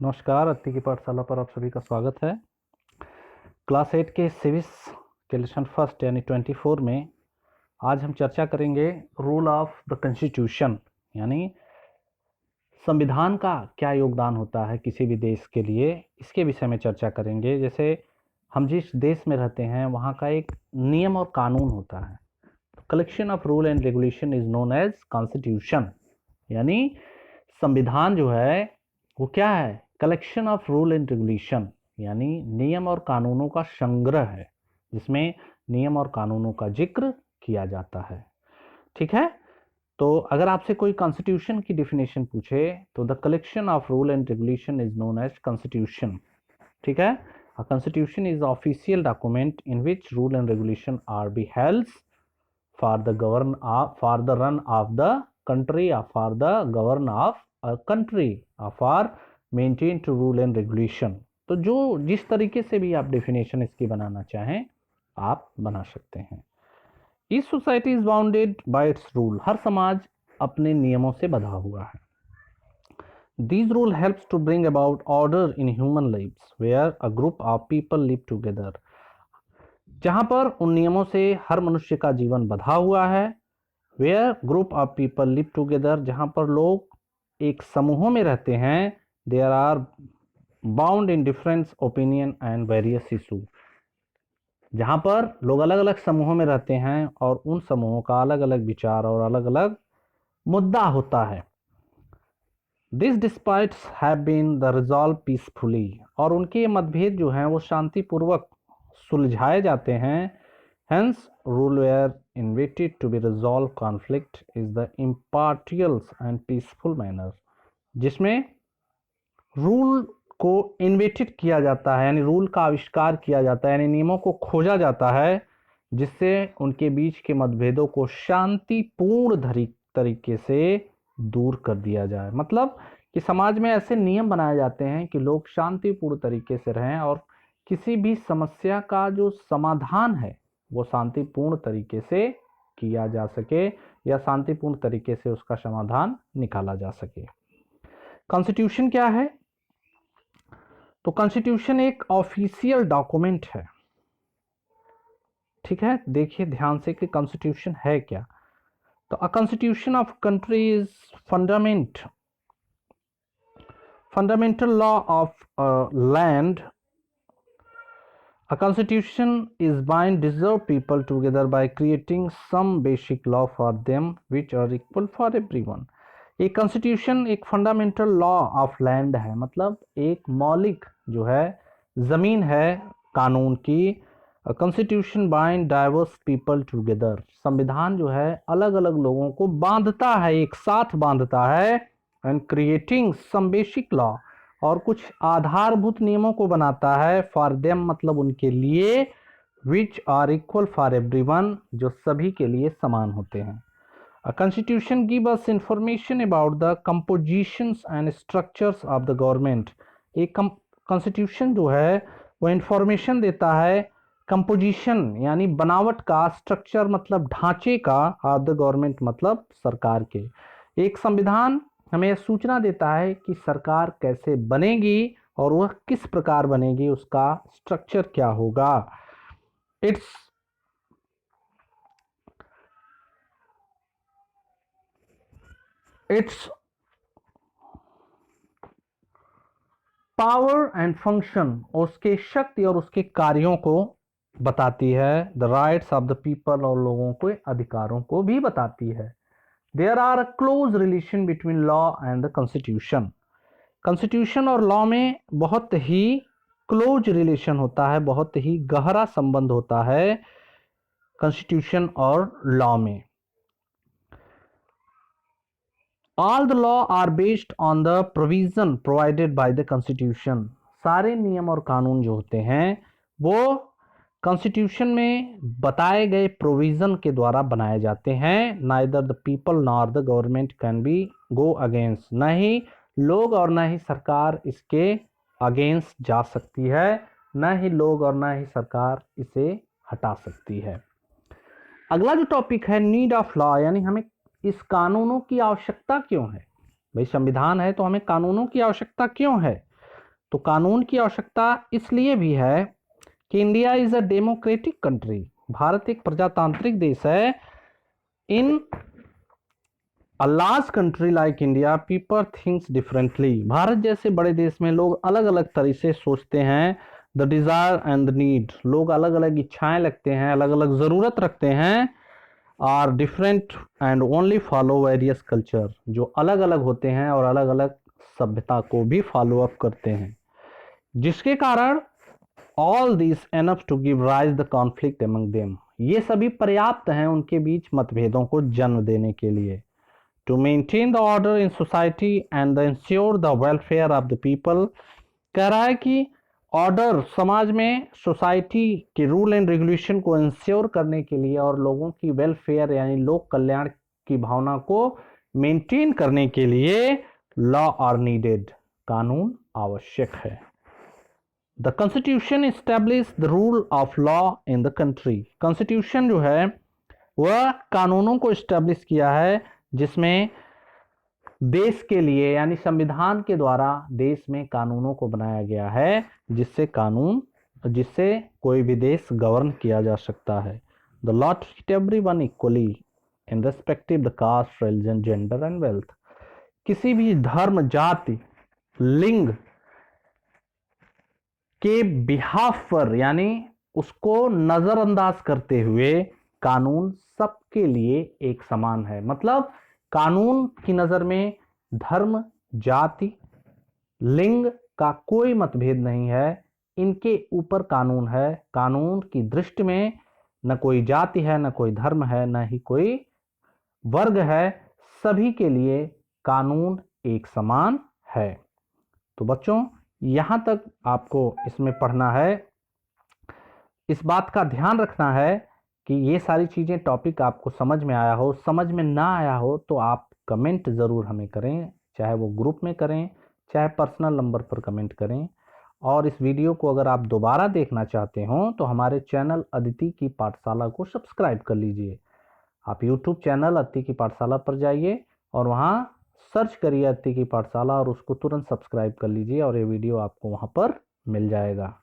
नमस्कार। अत्ति की पाठशाला पर आप सभी का स्वागत है। क्लास 8 के सिविक्स के लेसन फर्स्ट यानी 24 में आज हम चर्चा करेंगे रूल ऑफ द कॉन्स्टिट्यूशन, यानी संविधान का क्या योगदान होता है किसी भी देश के लिए, इसके विषय में चर्चा करेंगे। जैसे हम जिस देश में रहते हैं वहाँ का एक नियम और कानून होता है। Collection of rule and regulation is known as constitution, यानी संविधान जो है वो क्या है? Collection of rule and regulation, यानी नियम और कानूनों का संग्रह है जिसमें नियम और कानूनों का जिक्र किया जाता है। ठीक है, तो अगर आपसे कोई कॉन्स्टिट्यूशन की डिफिनेशन पूछे तो the collection of rule and regulation is known as constitution. ठीक है, a constitution is the official document in which rule and regulation are be held for the for the run of the country or for the govern of a country or for maintain to rule and regulation। तो जो जिस तरीके से भी आप definition इसकी बनाना चाहें आप बना सकते हैं। Each society is bounded by its rule, हर समाज अपने नियमों से बंधा हुआ है। These rule helps to bring about order in human lives where a group of people live together। जहां पर उन नियमों से हर मनुष्य का जीवन बंधा हुआ है। Where group of people live together, जहां पर लोग एक समूहों में रहते हैं। There are bound in different opinion and various issue, जहां पर लोग अलग अलग समूहों में रहते हैं और उन समूहों का अलग अलग विचार और अलग अलग मुद्दा होता है। These disputes have been the resolved peacefully, और उनके मतभेद जो हैं वो शांतिपूर्वक सुलझाए जाते हैं। Hence, rule were invited to be resolved conflict is the impartial and peaceful manner, जिसमें रूल को इन्वेटेड किया जाता है, यानी रूल का आविष्कार किया जाता है, यानी नियमों को खोजा जाता है जिससे उनके बीच के मतभेदों को शांतिपूर्ण तरीके से दूर कर दिया जाए। मतलब कि समाज में ऐसे नियम बनाए जाते हैं कि लोग शांतिपूर्ण तरीके से रहें और किसी भी समस्या का जो समाधान है वो शांतिपूर्ण तरीके से किया जा सके या शांतिपूर्ण तरीके से उसका समाधान निकाला जा सके। कॉन्स्टिट्यूशन क्या है? तो कॉन्स्टिट्यूशन एक ऑफिशियल डॉक्यूमेंट है। ठीक है, देखिए ध्यान से कि कॉन्स्टिट्यूशन है क्या। तो a constitution of country is fundamental law of land। A constitution is bind deserve people together by creating some basic law for them which are equal for everyone। एक कॉन्स्टिट्यूशन एक फंडामेंटल लॉ ऑफ लैंड है, मतलब एक मौलिक जो है जमीन है कानून की। Constitution bind diverse people together, संविधान जो है अलग अलग लोगों को बांधता है, एक साथ बांधता है। And creating some basic law, और कुछ आधारभूत नियमों को बनाता है। फॉर देम मतलब उनके लिए, which are equal for everyone, जो सभी के लिए समान होते हैं। A constitution gives us information about the compositions and structures of the government। एक कॉन्स्टिट्यूशन जो है वो इंफॉर्मेशन देता है कंपोजिशन यानी बनावट का, स्ट्रक्चर मतलब ढांचे का, ऑफ द गवर्नमेंट मतलब सरकार के। एक संविधान हमें सूचना देता है कि सरकार कैसे बनेगी और वह किस प्रकार बनेगी, उसका स्ट्रक्चर क्या होगा। इट्स पावर एंड फंक्शन, उसके शक्ति और उसके कार्यों को बताती है। The rights of the people, और लोगों के अधिकारों को भी बताती है। There are a close relation between law and the constitution. Constitution और लॉ में बहुत ही क्लोज रिलेशन होता है, बहुत ही गहरा संबंध होता है कॉन्स्टिट्यूशन और लॉ में। All the law are based on the provision provided by the constitution। सारे नियम और कानून जो होते हैं वो कॉन्स्टिट्यूशन में बताए गए प्रोविजन के द्वारा बनाए जाते हैं। Neither the people nor the government can be go against, न ही लोग और न ही सरकार इसके अगेंस्ट जा सकती है, न ही लोग और न ही सरकार इसे हटा सकती है। अगला जो टॉपिक है नीड ऑफ लॉ, यानी हमें इस कानूनों की आवश्यकता क्यों है। भाई संविधान है तो हमें कानूनों की आवश्यकता क्यों है। तो कानून की आवश्यकता इसलिए भी है कि India is a democratic country, Bharat एक प्रजातांत्रिक देश है। In a large country like India people thinks differently, Bharat जैसे बड़े देश में लोग अलग अलग तरह से सोचते हैं। The desire and the need, लोग अलग अलग इच्छाएं रखते हैं, अलग अलग जरूरत रखते हैं। Are different and only follow various culture, जो अलग अलग होते हैं और अलग अलग सभ्यता को भी फॉलो अप करते हैं, जिसके कारण all this enough to give rise the conflict among them, ये सभी पर्याप्त हैं उनके बीच मतभेदों को जन्म देने के लिए। To maintain the order in society and ensure the welfare of the people, कह रहा है कि ऑर्डर समाज में, सोसाइटी के रूल एंड रेगुलेशन को इंश्योर करने के लिए और लोगों की वेलफेयर यानी लोक कल्याण की भावना को मेंटेन करने के लिए लॉ आर नीडेड, कानून आवश्यक है। The constitution establish the rule of law in the country, constitution जो है वह कानूनों को एस्टैब्लिश किया है, जिसमें देश के लिए यानी संविधान के द्वारा देश में कानूनों को बनाया गया है, जिससे कोई भी देश गवर्न किया जा सकता है। The law treat everyone equally irrespective the caste, religion, gender and wealth, किसी भी धर्म, जाति, लिंग के बिहाफ पर यानी उसको नजरअंदाज करते हुए कानून सबके लिए एक समान है। मतलब कानून की नजर में धर्म, जाति, लिंग का कोई मतभेद नहीं है, इनके ऊपर कानून है। कानून की दृष्टि में न कोई जाति है, न कोई धर्म है, न ही कोई वर्ग है, सभी के लिए कानून एक समान है। तो बच्चों यहां तक आपको इसमें पढ़ना है। इस बात का ध्यान रखना है कि ये सारी चीजें टॉपिक आपको समझ में आया हो, समझ में ना आया हो तो आप कमेंट ज़रूर हमें करें, चाहे वो ग्रुप में करें, चाहे पर्सनल नंबर पर कमेंट करें। और इस वीडियो को अगर आप दोबारा देखना चाहते हो तो हमारे चैनल अदिति की पाठशाला को सब्सक्राइब कर लीजिए। आप यूट्यूब चैनल अदिति की पाठशाला पर जाइए और वहाँ सर्च करिए अदिति की पाठशाला और उसको तुरंत सब्सक्राइब कर लीजिए और ये वीडियो आपको वहाँ पर मिल जाएगा।